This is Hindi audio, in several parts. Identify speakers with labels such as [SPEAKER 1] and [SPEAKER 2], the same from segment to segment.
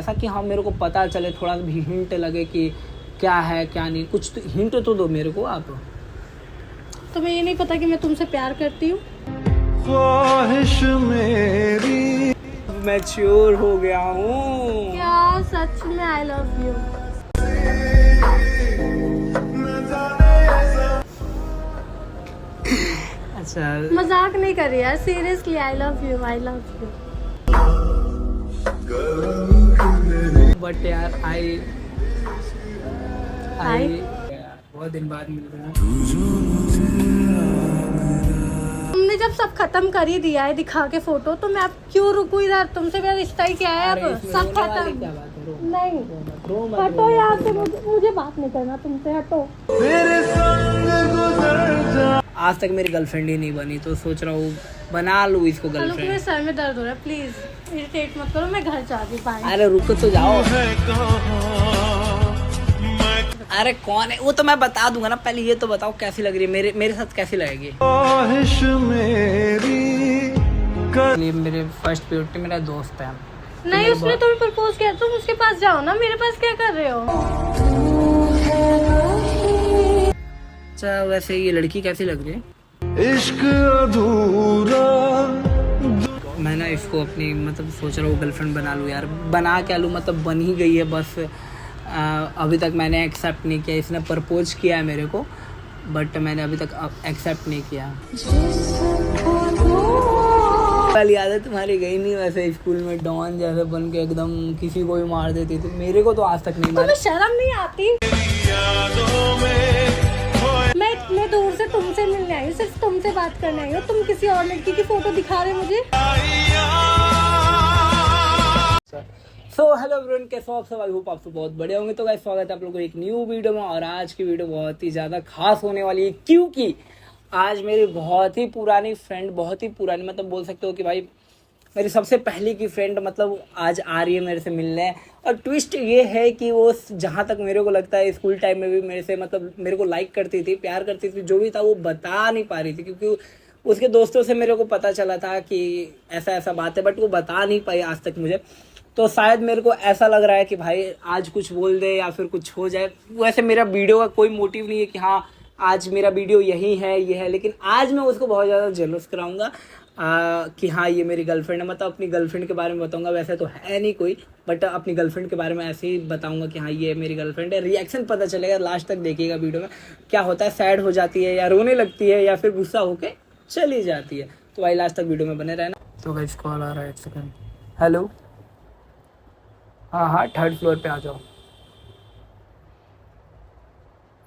[SPEAKER 1] ऐसा कि हाँ मेरे को पता चले, थोड़ा भी हिंट लगे कि क्या है क्या नहीं, कुछ तो हिंट तो दो मेरे को आप।
[SPEAKER 2] तुम्हें ये नहीं पता कि मैं तुमसे प्यार करती हूँ?
[SPEAKER 1] ख्वाहिश मेरी मैच्योर हो गया हूँ।
[SPEAKER 2] क्या सच में? I love you.
[SPEAKER 1] अच्छा
[SPEAKER 2] मजाक नहीं कर रही यार, seriously I love you, I love you.
[SPEAKER 1] But यार आई बहुत दिन बाद मिल रहा है।
[SPEAKER 2] तुमने जब सब खत्म कर ही दिया है दिखा के फोटो, तो मैं अब क्यों रुकूं इधर? तुमसे मेरा रिश्ता ही क्या है? अब सब खत्म।
[SPEAKER 1] क्या बात है, रो
[SPEAKER 2] नहीं,
[SPEAKER 1] मत,
[SPEAKER 2] हटो यहाँ से, मुझे बात नहीं करना तुमसे, हटो।
[SPEAKER 1] आज तक मेरी गर्लफ्रेंड ही नहीं बनी, तो सोच रहा हूँ बना लूँ इसको
[SPEAKER 2] मेरे
[SPEAKER 1] गर्लफ्रेंड।
[SPEAKER 2] सर में दर्द हो रहा है, प्लीज इरिटेट मत करो, मैं घर जा रही हूँ।
[SPEAKER 1] अरे रुको तो जाओ। अरे कौन है वो तो मैं बता दूंगा ना, पहले ये तो बताओ कैसी लग रही है, मेरे साथ कैसी लगेगी। ये मेरे फर्स्ट प्रायोरिटी मेरा दोस्त है।
[SPEAKER 2] नहीं, उसने तुम्हें प्रपोज किया, तुम उसके पास जाओ ना, मेरे पास क्या कर रहे हो?
[SPEAKER 1] अच्छा वैसे ये लड़की कैसी लग रही है?
[SPEAKER 3] इश्क अधूरा।
[SPEAKER 1] मैं ना इसको अपनी मतलब सोच रहा हूँ गर्लफ्रेंड बना लूँ यार। बना क्या लूँ, मतलब बन ही गई है बस। अभी तक मैंने एक्सेप्ट नहीं किया। इसने प्रपोज किया है मेरे को, बट मैंने अभी तक एक्सेप्ट नहीं किया। वाली आदत तुम्हारी गई नहीं वैसे, स्कूल में डॉन जैसे बन के एकदम किसी को भी मार देती थी। मेरे को तो आज तक नहीं मारी।
[SPEAKER 2] तुम्हें शर्म नहीं आती? मैं इतने दूर से तुमसे मिलने आई हूँ, सिर्फ तुमसे बात करने आई हूँ, तुम किसी और लड़की की फोटो दिखा रहे मुझे।
[SPEAKER 1] सो हेलो एवरीवन, कैसे हो आप सब? आई होप आप सब बहुत बढ़िया होंगे। तो गाइस स्वागत है आप लोगों को एक न्यू वीडियो में। और आज की वीडियो बहुत ही ज़्यादा खास होने वाली है, क्योंकि आज मेरी बहुत ही पुरानी फ्रेंड, बहुत ही पुरानी मतलब बोल सकते हो कि भाई मेरी सबसे पहले की फ्रेंड मतलब आज आ रही है मेरे से मिलने। और ट्विस्ट ये है कि वो जहाँ तक मेरे को लगता है स्कूल टाइम में भी मेरे से मतलब मेरे को लाइक करती थी, प्यार करती थी, जो भी था वो बता नहीं पा रही थी, क्योंकि उसके दोस्तों से मेरे को पता चला था कि ऐसा ऐसा बात है, बट वो बता नहीं पाई आज तक मुझे। तो शायद मेरे को ऐसा लग रहा है कि भाई आज कुछ बोल दे या फिर कुछ हो जाए। वैसे मेरा वीडियो का कोई मोटिव नहीं है कि हाँ आज मेरा वीडियो यही है ये है, लेकिन आज मैं उसको बहुत ज़्यादा जेलस कराऊंगा कि हाँ ये मेरी गर्लफ्रेंड है। मतलब अपनी गर्लफ्रेंड के बारे में बताऊंगा, वैसे तो है नहीं कोई, बट अपनी गर्लफ्रेंड के बारे में ऐसे ही बताऊंगा कि हाँ ये मेरी गर्लफ्रेंड है। रिएक्शन पता चलेगा, लास्ट तक देखिएगा वीडियो में क्या होता है। सैड हो जाती है या रोने लगती है या फिर गुस्सा होके चली जाती है, तो भाई लास्ट तक वीडियो में बने रहना। तो गाइस कॉल आ रहा है, एक सेकंड। हेलो, हाँ 3rd फ्लोर पे आ जाओ।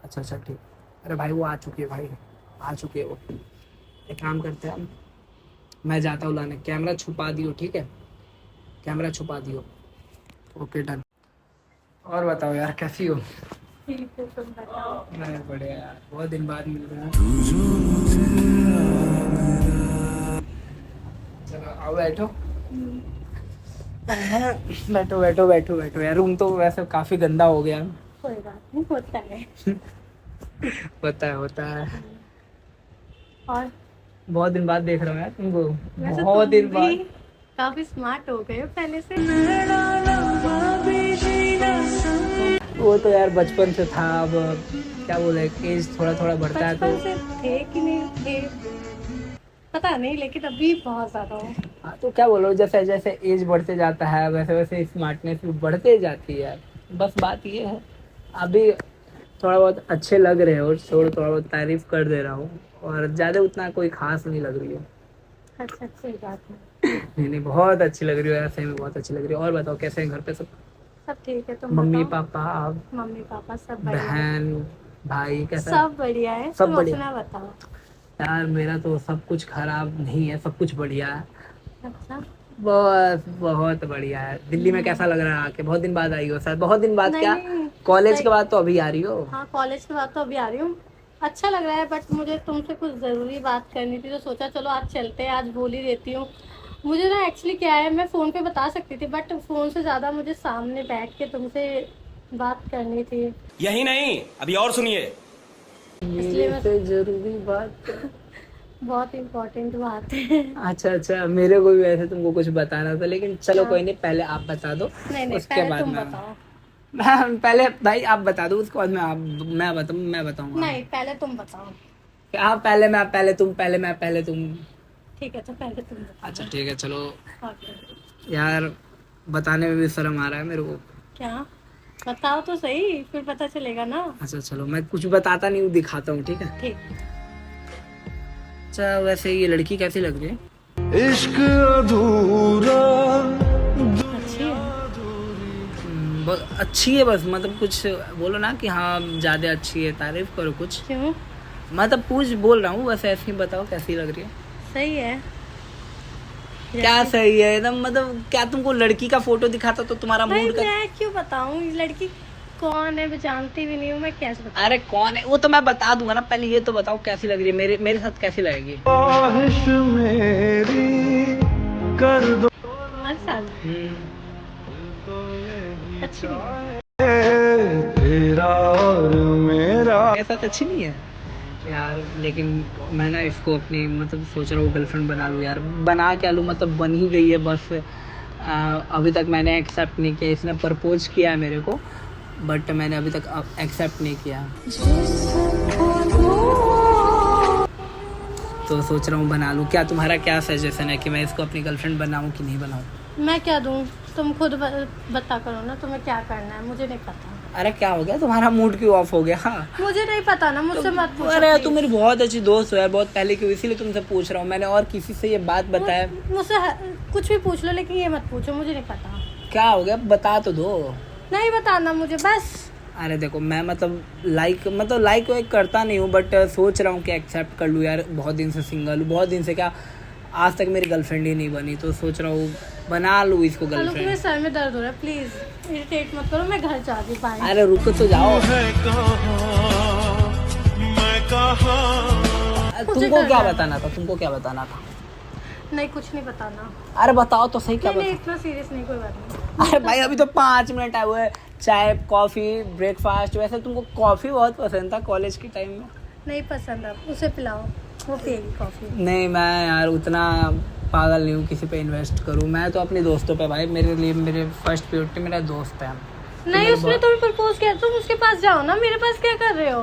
[SPEAKER 1] अच्छा ठीक। अरे भाई वो आ चुकी है, भाई आ चुकी है वो। एक काम करते हैं, मैं जाता हूँ लाने। कैमरा छुपा दियो, ठीक है? कैमरा छुपा दियो। Okay done. और बताओ यार कैसी हो?
[SPEAKER 2] ठीक है, तुम बताओ।
[SPEAKER 1] मैं बढ़िया यार, बहुत दिन बाद मिल रहे हैं। चलो आओ बैठो। बैठो बैठो बैठो बैठो यार। रूम तो वैसे काफ़ी गंदा हो गया।
[SPEAKER 2] कोई बात नहीं, होता है।
[SPEAKER 1] होता है।
[SPEAKER 2] और
[SPEAKER 1] बहुत दिन बाद देख रहा हूँ यार तुमको,
[SPEAKER 2] वैसे
[SPEAKER 1] बहुत
[SPEAKER 2] तुम
[SPEAKER 1] दिन
[SPEAKER 2] भी
[SPEAKER 1] बाद।
[SPEAKER 2] काफी स्मार्ट हो गए हो पहले से।
[SPEAKER 1] वो तो यार बचपन से था, अब क्या बोले एज थोड़ा थोड़ा बढ़ता है
[SPEAKER 2] बचपन
[SPEAKER 1] तो।
[SPEAKER 2] से थे कि नहीं थे पता नहीं, लेकिन अभी बहुत ज्यादा हो।
[SPEAKER 1] हाँ तो क्या बोलो, जैसे जैसे एज बढ़ते जाता है वैसे वैसे स्मार्टनेस भी बढ़ते जाती है। बस बात ये है, अभी थोड़ा बहुत अच्छे लग रहे हो, थोड़ा बहुत तारीफ कर दे रहा हूँ, और ज़्यादा उतना कोई खास नहीं लग रही है।
[SPEAKER 2] अच्छा, सही बात है।
[SPEAKER 1] नहीं बहुत अच्छी लग रही हो यार, सही में बहुत अच्छी लग रही है। और बताओ कैसे हैं घर पे सब?
[SPEAKER 2] सब ठीक है, तुम
[SPEAKER 1] मम्मी
[SPEAKER 2] बताओ।
[SPEAKER 1] पापा,
[SPEAKER 2] मम्मी पापा सब बढ़िया है।
[SPEAKER 1] बहन भाई कैसा?
[SPEAKER 2] सब बढ़िया है,
[SPEAKER 1] सब
[SPEAKER 2] तुम
[SPEAKER 1] बढ़िया।
[SPEAKER 2] अपना बताओ।
[SPEAKER 1] यार मेरा तो सब कुछ खराब नहीं है, सब कुछ बढ़िया है।
[SPEAKER 2] अच्छा,
[SPEAKER 1] बहुत बहुत बढ़िया है। दिल्ली में कैसा लग रहा है आके? बहुत दिन बाद आई हो शायद। बहुत दिन बाद क्या,
[SPEAKER 2] नहीं,
[SPEAKER 1] कॉलेज
[SPEAKER 2] सही-
[SPEAKER 1] के बाद तो अभी आ रही हो।
[SPEAKER 2] हाँ कॉलेज के बाद तो अभी आ रही हूँ। अच्छा लग रहा है, बट मुझे तुमसे कुछ ज़रूरी बात करनी थी, तो सोचा चलो आज चलते हैं, आज बोल ही देती हूँ। मुझे ना एक्चुअली क्या है, मैं फ़ोन पे बता सकती थी, बट फ़ोन से ज़्यादा मुझे सामने बैठ के तुमसे बात करनी थी।
[SPEAKER 3] यही नहीं, अभी और सुनिए।
[SPEAKER 2] इसलिए
[SPEAKER 1] मेरे से जरूरी बात।
[SPEAKER 2] बहुत इम्पोर्टेंट बात है।
[SPEAKER 1] अच्छा अच्छा, मेरे को भी वैसे तुमको कुछ बताना था, लेकिन चलो
[SPEAKER 2] हाँ।
[SPEAKER 1] कोई नहीं, पहले आप बता दो।
[SPEAKER 2] नहीं
[SPEAKER 1] उसके
[SPEAKER 2] पहले
[SPEAKER 1] बाद
[SPEAKER 2] तुम
[SPEAKER 1] मैं
[SPEAKER 2] बताओ।
[SPEAKER 1] पहले भाई आप बता दो, उसके बाद मैं बताऊंगा।
[SPEAKER 2] नहीं पहले तुम बताओ।
[SPEAKER 1] हाँ, पहले मैं, पहले तुम, पहले मैं, पहले तुम।
[SPEAKER 2] ठीक है तो पहले तुम बताओ।
[SPEAKER 1] अच्छा ठीक है, चलो।
[SPEAKER 2] ओके।
[SPEAKER 1] यार बताने में भी शर्म आ रहा है मेरे को।
[SPEAKER 2] क्या? बताओ तो सही, फिर पता चलेगा ना।
[SPEAKER 1] अच्छा चलो, मैं कुछ बताता नहीं हूँ, दिखाता हूँ, ठीक है।
[SPEAKER 2] ठीक।
[SPEAKER 1] अच्छा वैसे ये लड़की कैसी लग रही है?
[SPEAKER 3] इश्क अधूरा
[SPEAKER 2] अच्छी है।
[SPEAKER 1] बहुत अच्छी है, बस मतलब कुछ बोलो ना कि हाँ ज्यादा अच्छी है, तारीफ करो कुछ।
[SPEAKER 2] क्यों?
[SPEAKER 1] मतलब पूछ बोल रहा हूँ, बस ऐसे ही बताओ कैसी लग रही है।
[SPEAKER 2] सही है।
[SPEAKER 1] क्या सही है एकदम, मतलब क्या तुमको लड़की का फोटो दिखाता तो तुम्हारा
[SPEAKER 2] भाई
[SPEAKER 1] मूड का?
[SPEAKER 2] मैं क्यों बताऊं ये लड़की कौन है, मैं जानती भी नहीं हूँ, मैं कैसे बताऊं?
[SPEAKER 1] अरे कौन है वो तो मैं बता दूंगा ना, पहले ये तो बताओ कैसी लग रही है, मेरे साथ कैसी लगेगी?
[SPEAKER 3] ख्वाहिश मेरी कर दो
[SPEAKER 2] तुम्हारे साथ अच्छी नहीं है।
[SPEAKER 3] तेरा और मेरा।
[SPEAKER 1] मेरे साथ अच्छी नहीं है यार, लेकिन मैं ना इसको अपनी मतलब सोच रहा हूँ गर्लफ्रेंड बना लूँ यार। बना क्या लूँ, मतलब बन ही गई है बस। अभी तक मैंने एक्सेप्ट नहीं किया, इसने प्रपोज किया है मेरे को, बट मैंने अभी तक एक्सेप्ट नहीं किया। तो सोच रहा हूँ बना लूँ। क्या तुम्हारा क्या सजेशन है कि मैं इसको अपनी गर्लफ्रेंड बनाऊँ कि नहीं बनाऊँ?
[SPEAKER 2] मैं क्या दूं, तुम खुद बता करो ना, तुम्हें क्या करना है, मुझे नहीं पता।
[SPEAKER 1] अरे क्या हो गया, तुम्हारा मूड क्यों ऑफ हो गया? हाँ
[SPEAKER 2] मुझे नहीं पता ना, मुझसे मत पूछो।
[SPEAKER 1] अरे
[SPEAKER 2] please।
[SPEAKER 1] तुम मेरी बहुत अच्छी दोस्त हो यार, बहुत पहले की, इसीलिए तुमसे पूछ रहा हूँ। मैंने और किसी से ये बात बताया?
[SPEAKER 2] मुझसे कुछ भी पूछ लो, लेकिन ये मत पूछो, मुझे नहीं पता।
[SPEAKER 1] क्या हो गया, बता तो दो।
[SPEAKER 2] नहीं बताना मुझे बस।
[SPEAKER 1] अरे देखो मैं मतलब लाइक वाइक करता नहीं हूँ, बट सोच रहा हूँ कि एक्सेप्ट कर लूँ यार। बहुत दिन से सिंगल हूँ, बहुत दिन से, क्या आज तक मेरी गर्लफ्रेंड ही नहीं बनी, तो सोच रहा हूँ बना लूँ इसको
[SPEAKER 2] चलो मेरे
[SPEAKER 1] गर्लफ्रेंड।
[SPEAKER 2] सर में दर्द हो रहा है, प्लीज इरिटेट मत करो, मैं घर जा रही। बाय।
[SPEAKER 1] अरे रुको तो जाओ। तुमको क्या बताना था, तुमको क्या बताना था?
[SPEAKER 2] नहीं कुछ नहीं बताना।
[SPEAKER 1] अरे बताओ तो सही, क्या
[SPEAKER 2] नहीं नहीं
[SPEAKER 1] बता?
[SPEAKER 2] इतना सीरियस नहीं, कोई बात नहीं।
[SPEAKER 1] अरे भाई अभी तो 5 मिनट आए हुए हैं। चाय कॉफी ब्रेकफास्ट, वैसे तुमको कॉफी बहुत पसंद था कॉलेज के टाइम में।
[SPEAKER 2] नहीं पसंद, अब उसे पिलाओ, वो पिएगी कॉफी।
[SPEAKER 1] नहीं मैं यार उतना पागल नहीं हूँ किसी पे इन्वेस्ट करूँ। मैं तो अपने दोस्तों पे भाई, मेरे लिए मेरे फर्स्ट प्रायोरिटी मेरा दोस्त है।
[SPEAKER 2] नहीं उसने तुम्हें प्रपोज किया, तुम उसके पास जाओ ना, मेरे पास क्या कर रहे हो?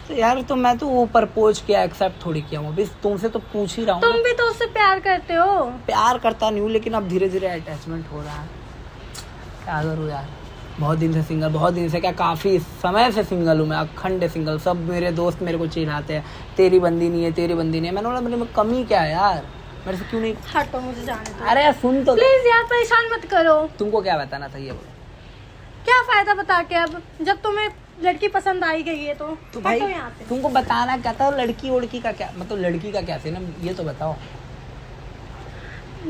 [SPEAKER 1] तो यार तो मैं तो वो प्रपोज किया, एक्सेप्ट थोड़ी किया हूँ, अभी तुमसे तो पूछ ही रहा हूँ
[SPEAKER 2] तुम
[SPEAKER 1] ना।
[SPEAKER 2] भी तो उससे प्यार करते हो।
[SPEAKER 1] प्यार करता नहीं हूँ, लेकिन अब धीरे धीरे अटैचमेंट हो रहा है। क्या करूँ यार, बहुत दिन से सिंगल, बहुत दिन से क्या काफ़ी समय से सिंगल हूँ मैं, अखंड सिंगल। सब मेरे दोस्त मेरे को चिढ़ाते हैं, तेरी बंदी नहीं है, तेरी बंदी नहीं है। मैंने बोला मेरे में कमी क्या है यार, मेरे से क्यों नहीं?
[SPEAKER 2] हटो, मुझे जाने दो।
[SPEAKER 1] अरे यार सुन तो,
[SPEAKER 2] प्लीज यार परेशान मत करो।
[SPEAKER 1] तुमको क्या बताना था ये बोलो।
[SPEAKER 2] क्या फायदा बता के, अब जब तुम्हें लड़की पसंद आई गई है तो
[SPEAKER 1] भाई
[SPEAKER 2] हटो यहाँ से।
[SPEAKER 1] तुमको बताना क्या था, लड़की उड़की का क्या मतलब, लड़की का क्या सीन है ये तो बताओ।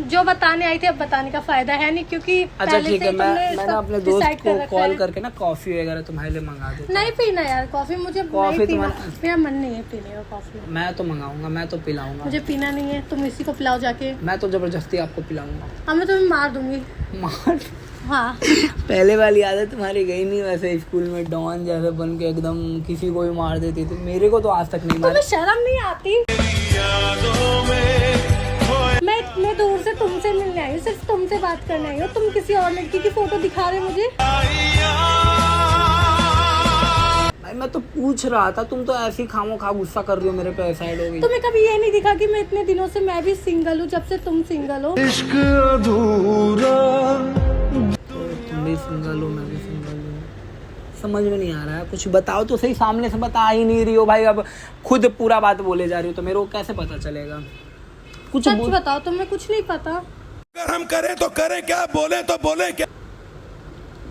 [SPEAKER 2] जो बताने आई थी, अब बताने का फायदा है नहीं, क्योंकि
[SPEAKER 1] अच्छा
[SPEAKER 2] पहले
[SPEAKER 1] ठीक
[SPEAKER 2] से
[SPEAKER 1] है,
[SPEAKER 2] ही
[SPEAKER 1] मैं
[SPEAKER 2] तुमने
[SPEAKER 1] ना
[SPEAKER 2] सब
[SPEAKER 1] अपने दोस्त
[SPEAKER 2] decide
[SPEAKER 1] को
[SPEAKER 2] कर रखा
[SPEAKER 1] कॉल
[SPEAKER 2] है।
[SPEAKER 1] करके ना कॉफी वगैरह तुम्हारे लिए मंगा देता
[SPEAKER 2] नहीं पीना यार कॉफी, मुझे
[SPEAKER 1] कॉफी
[SPEAKER 2] नहीं पीना,
[SPEAKER 1] तुम्हारा-
[SPEAKER 2] मेरा मन नहीं है पीने का कॉफी।
[SPEAKER 1] हूँ। मैं तो मंगाऊंगा, मैं तो पिलाऊंगा,
[SPEAKER 2] मुझे पीना नहीं है, तुम इसी को पिलाओ जाके।
[SPEAKER 1] मैं तो जबरदस्ती आपको पिलाऊंगा।
[SPEAKER 2] अब मैं तुम्हें मार दूंगी।
[SPEAKER 1] मार?
[SPEAKER 2] हाँ
[SPEAKER 1] पहले वाली आदत तुम्हारी गई नहीं वैसे, स्कूल में डॉन जैसे बन के एकदम किसी को भी मार देती थी। मेरे को तो आज तक नहीं मारा।
[SPEAKER 2] तुम्हें शर्म नहीं आती? मैं इतने दूर से तुमसे मिलने आई हूँ, सिर्फ तुमसे बात करने आई हूँ, तुम किसी और लड़की की फोटो दिखा रहे मुझे।
[SPEAKER 1] भाई मैं तो पूछ रहा था, तुम तो ऐसे ही खामो खा गुस्सा कर रही हो मेरे पे, साइड हो गई।
[SPEAKER 2] तुम्हें कभी ये नहीं दिखा कि मैं इतने दिनों से, मैं भी सिंगल हूँ जब से तुम सिंगल हो।
[SPEAKER 3] इश्क अधूरा
[SPEAKER 1] तुम भी सिंगल हो, मैं भी सिंगल हूँ, समझ में नहीं आ रहा है। कुछ बताओ तो सही, सामने से बता ही नहीं रही हो भाई। अब खुद पूरा बात बोले जा रही हो तो मेरे को कैसे पता चलेगा? कुछ
[SPEAKER 2] सच बताओ, तुम्हें कुछ नहीं पता?
[SPEAKER 4] अगर हम करें तो करें क्या, बोले तो बोले क्या।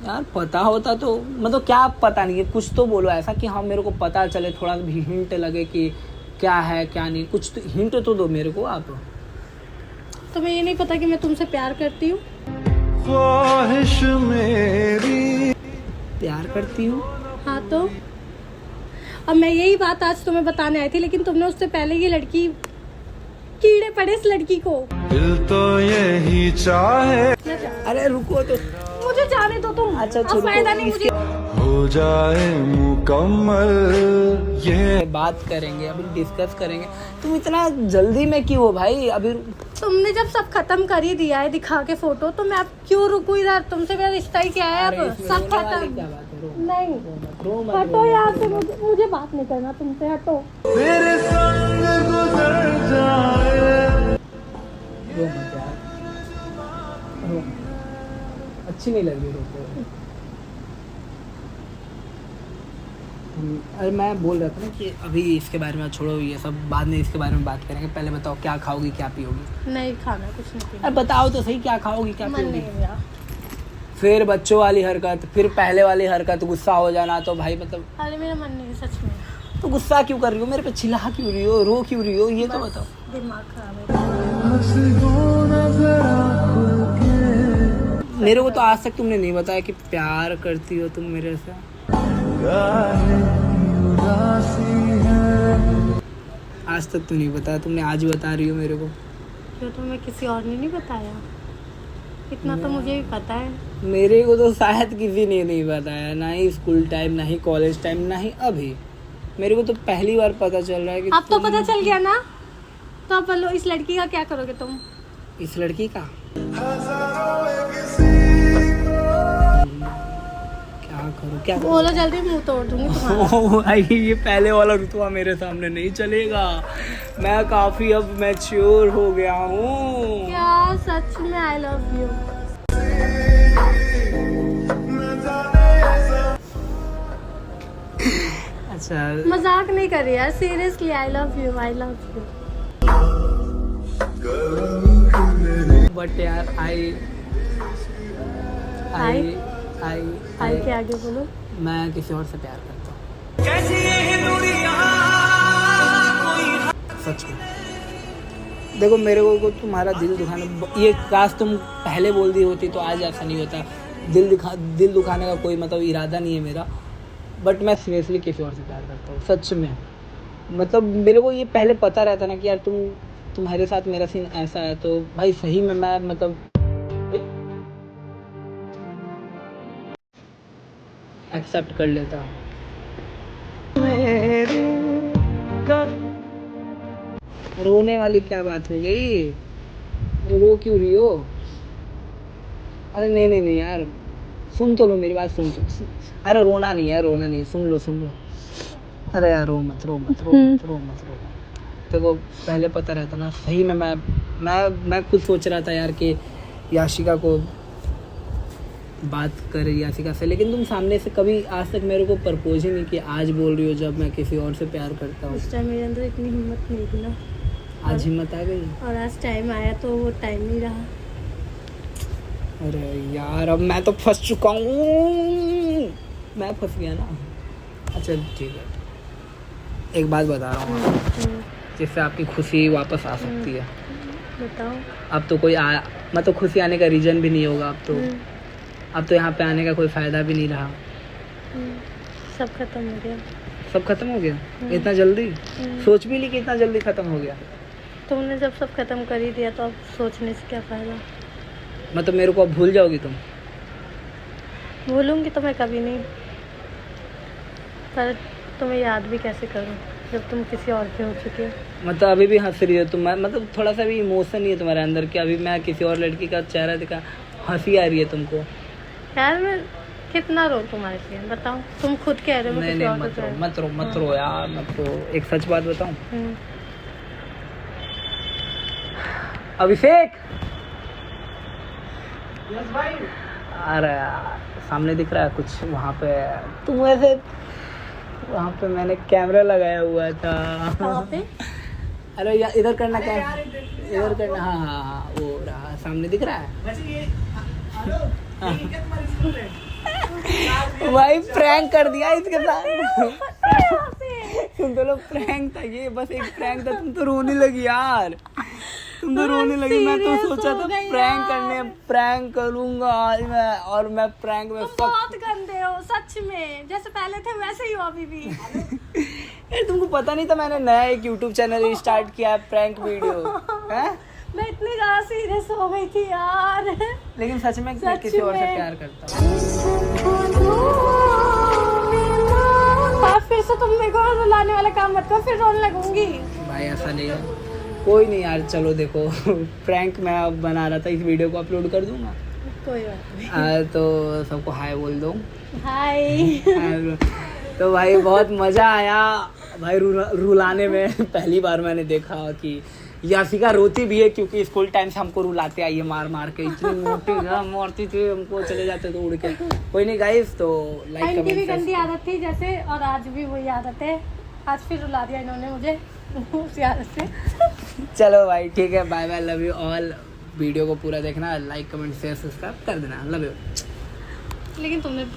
[SPEAKER 1] यार पता होता तो, मतलब क्या पता नहीं है, कुछ तो बोलो ऐसा कि हाँ मेरे को पता चले, थोड़ा भी हिंट लगे कि क्या है क्या नहीं। कुछ तो हिंट तो दो मेरे को आप।
[SPEAKER 2] तुम्हें ये नहीं पता कि मैं तुमसे प्यार करती हूँ?
[SPEAKER 3] ख्वाहिश मेरी।
[SPEAKER 1] प्यार करती हूँ?
[SPEAKER 2] हाँ तो अब मैं यही बात आज तुम्हें बताने आई थी, लेकिन तुमने उससे पहले ये लड़की, कीड़े पड़े इस लड़की को।
[SPEAKER 3] दिल तो यही चाहे।
[SPEAKER 1] अरे रुको तो,
[SPEAKER 2] मुझे जाने जाने दो तुम।
[SPEAKER 1] अच्छा,
[SPEAKER 2] अब
[SPEAKER 1] छोड़ो,
[SPEAKER 2] फायदा नहीं
[SPEAKER 1] इसके-
[SPEAKER 2] मुझे।
[SPEAKER 3] हो जाए मुकम्मल ये
[SPEAKER 1] बात करेंगे, अभी डिस्कस करेंगे। तुम इतना जल्दी में क्यों हो भाई? अभी
[SPEAKER 2] तुमने जब सब खत्म कर ही दिया है दिखा के फोटो, तो मैं अब क्यों रुकूं इधर? तुमसे मेरा रिश्ता ही क्या है?
[SPEAKER 1] अरे
[SPEAKER 2] अब
[SPEAKER 1] इसमें
[SPEAKER 2] सब
[SPEAKER 1] रोने वाली
[SPEAKER 2] खत्म।
[SPEAKER 1] क्या बात है? रो
[SPEAKER 2] नहीं,
[SPEAKER 1] मत, रो मत,
[SPEAKER 2] हटो यहाँ से। मुझे बात नहीं करना तुमसे, हटो।
[SPEAKER 3] तेरे संग गुजर जाए।
[SPEAKER 1] रो मत यार, रो। अच्छी नहीं लग रही रोते हुए। अरे मैं बोल रहा था ना कि अभी इसके बारे में छोड़ो, ये सब बाद में इसके बारे में बात करेंगे। पहले बताओ क्या खाओगी, क्या पियोगी?
[SPEAKER 2] नहीं खाना, कुछ नहीं पीना।
[SPEAKER 1] अरे बताओ तो सही, क्या खाओगी, क्या
[SPEAKER 2] मन
[SPEAKER 1] पियोगी?
[SPEAKER 2] नहीं मेरा।
[SPEAKER 1] फिर बच्चों वाली हरकत, फिर पहले वाली हरकत, गुस्सा हो जाना। तो भाई मतलब
[SPEAKER 2] अरे मेरा मन नहीं है सच में।
[SPEAKER 1] तो गुस्सा क्यों कर रही हो? मेरे पे चिल्ला क्यों रही हो? रो क्यों रही हो? ये तो बताओ।
[SPEAKER 2] दिमाग खराब है।
[SPEAKER 3] हंस दो ना जरा खुल के।
[SPEAKER 1] मेरे को तो आज तक तुमने नहीं बताया कि प्यार करती हो तुम मेरे से।
[SPEAKER 3] गाने की उदासी है।
[SPEAKER 1] आज तक तो नहीं बताया, तुमने आज बता रही हो मेरे को।
[SPEAKER 2] क्यों, तुम्हें किसी और ने नहीं बताया? इतना तो मुझे भी पता है।
[SPEAKER 1] मेरे को तो शायद किसी ने नहीं बताया, ना ही स्कूल टाइम, ना ही कॉलेज टाइम, ना ही अभी। मेरे को तो पहली बार पता चल रहा है कि
[SPEAKER 2] अब तो
[SPEAKER 1] तुम-
[SPEAKER 2] पता चल गया ना, तो अब बोलो इस लड़की का क्या करोगे तुम?
[SPEAKER 1] इस लड़की का क्या करूँ, क्या करूँ?
[SPEAKER 2] बोलो जल्दी, मुंह तोड़ दूंगी तुम्हारा।
[SPEAKER 1] ओह भाई, ये पहले वाला रुतबा मेरे सामने नहीं चलेगा। मैं काफी अब मैच्योर हो गया हूँ।
[SPEAKER 2] क्या सच में? I love you.
[SPEAKER 1] अच्छा,
[SPEAKER 2] मजाक नहीं कर रही यार, seriously I love you, I love you.
[SPEAKER 1] But यार आई
[SPEAKER 2] आई के आगे बोलो।
[SPEAKER 1] मैं किसी और से प्यार करता हूँ, सच में। देखो मेरे को तुम्हारा दिल दुखाना, ये काश तुम पहले बोल दी होती तो आज ऐसा नहीं होता। दिल दुखाने का कोई मतलब इरादा नहीं है मेरा, बट मैं सीरियसली किसी और से प्यार करता हूँ, सच में। मतलब मेरे को ये पहले पता रहता ना कि यार तुम्हारे साथ मेरा सीन ऐसा है, तो भाई सही में मैं मतलब एक्सेप्ट कर लेता। रोने वाली क्या बात हो गई? रो क्यों रही हो? अरे नहीं यार, सुन तो लो मेरी बात, सुन तो। अरे रोना नहीं है, रोना नहीं, सुन लो। अरे यार रो मत। देखो पहले पता रहता ना, सही में मैं खुद सोच रहा था यार कि याशिका को बात कर याशिका से, लेकिन तुम सामने से कभी आज तक मेरे को प्रपोज ही नहीं किया। आज बोल रही हो जब मैं किसी और से प्यार करता हूँ।
[SPEAKER 2] उस टाइम मेरे अंदर इतनी हिम्मत नहीं थी ना,
[SPEAKER 1] आज हिम्मत आ गई।
[SPEAKER 2] और आज टाइम आया तो वो टाइम नहीं रहा।
[SPEAKER 1] अरे यार अब मैं तो फंस चुका हूँ, मैं फंस गया ना। अच्छा ठीक है, एक बात बता रहा हूँ जिससे आपकी खुशी वापस आ सकती है।
[SPEAKER 2] बताओ।
[SPEAKER 1] अब तो मतलब खुशी आने का रीज़न भी नहीं होगा अब तो यहाँ पे आने का कोई फ़ायदा भी नहीं रहा।
[SPEAKER 2] सब खत्म हो गया।
[SPEAKER 1] सब खत्म हो गया इतना जल्दी? सोच भी ली कि इतना जल्दी खत्म हो गया?
[SPEAKER 2] तुमने जब सब खत्म कर ही दिया तो अब सोचने से क्या फायदा?
[SPEAKER 1] मतलब मेरे को अब भूल जाओगी तुम?
[SPEAKER 2] भूलूंगी तो मैं कभी नहीं, पर तुम्हें याद भी कैसे करूं जब तुम किसी और के हो चुके हो।
[SPEAKER 1] मतलब अभी भी हंस रही हो तुम? मतलब थोड़ा सा भी इमोशन नहीं है तुम्हारे अंदर कि अभी मैं किसी और लड़की का चेहरा दिखा, हंसी आ रही है तुमको?
[SPEAKER 2] यार मैं कितना रो तुम्हारे लिए, बताओ। तुम खुद कह रहे हो मैं किसी और को कह रही हूँ।
[SPEAKER 1] मत रो यार, मत रो। एक सच बात बताऊं? अभिषेक, अरे यार सामने दिख रहा है कुछ वहाँ पे? तुम ऐसे, वहाँ पे मैंने कैमरा लगाया हुआ था।
[SPEAKER 2] कहाँ पे?
[SPEAKER 1] अरे यार इधर करना, क्या इधर करना? हाँ वो रहा, सामने दिख रहा है। भाई प्रैंक कर दिया इसके साथ। तुम तो लोग प्रैंक था ये, बस एक प्रैंक था। तुम तो रोने लगी यार, तुम तो रोने लगी। मैं तो सोचा था प्रैंक करूंगा आज मैं, और मैं प्रैंक में
[SPEAKER 2] तुम बहुत गंदे हो सच में, जैसे पहले थे वैसे ही हो अभी भी।
[SPEAKER 1] यार तुमको पता नहीं था मैंने नया एक YouTube चैनल स्टार्ट किया है, प्रैंक वीडियो है?
[SPEAKER 2] मैं इतनी ज्यादा सीरियस हो गई थी यार।
[SPEAKER 1] लेकिन सच में मैं
[SPEAKER 2] सच
[SPEAKER 1] किसी और से
[SPEAKER 2] में।
[SPEAKER 1] प्यार करता हूँ।
[SPEAKER 2] और फिर से तुम मेरे को रुलाने वाला काम मत करो, फिर रोने लगूंगी।
[SPEAKER 1] भाई ऐसा नहीं है, कोई नहीं यार। चलो देखो प्रैंक मैं अब बना रहा था, इस वीडियो को अपलोड कर दूंगा।
[SPEAKER 2] कोई बात नहीं।
[SPEAKER 1] तो सबको हाय बोल दो।
[SPEAKER 2] हाय।
[SPEAKER 1] तो भाई बहुत मज़ा आया भाई रुलाने में। पहली बार मैंने देखा कि यासिका रोती भी है, क्योंकि स्कूल टाइम से हमको रुलाते आई है मार मार के। इतनी मोटी मारती थी हमको, चले जाते तो उड़ के। कोई नहीं गाइस, तो लाइक
[SPEAKER 2] इनकी भी गंदी
[SPEAKER 1] कमेंट।
[SPEAKER 2] आदत थी जैसे, और आज भी वही आदत है। आज फिर रुला दिया इन्होंने मुझे उस आदत से।
[SPEAKER 1] चलो भाई ठीक है, bye bye, love you all. Video को पूरा देखना, लाइक कमेंट शेयर सब्सक्राइब कर देना, लव यू।
[SPEAKER 2] लेकिन तुमने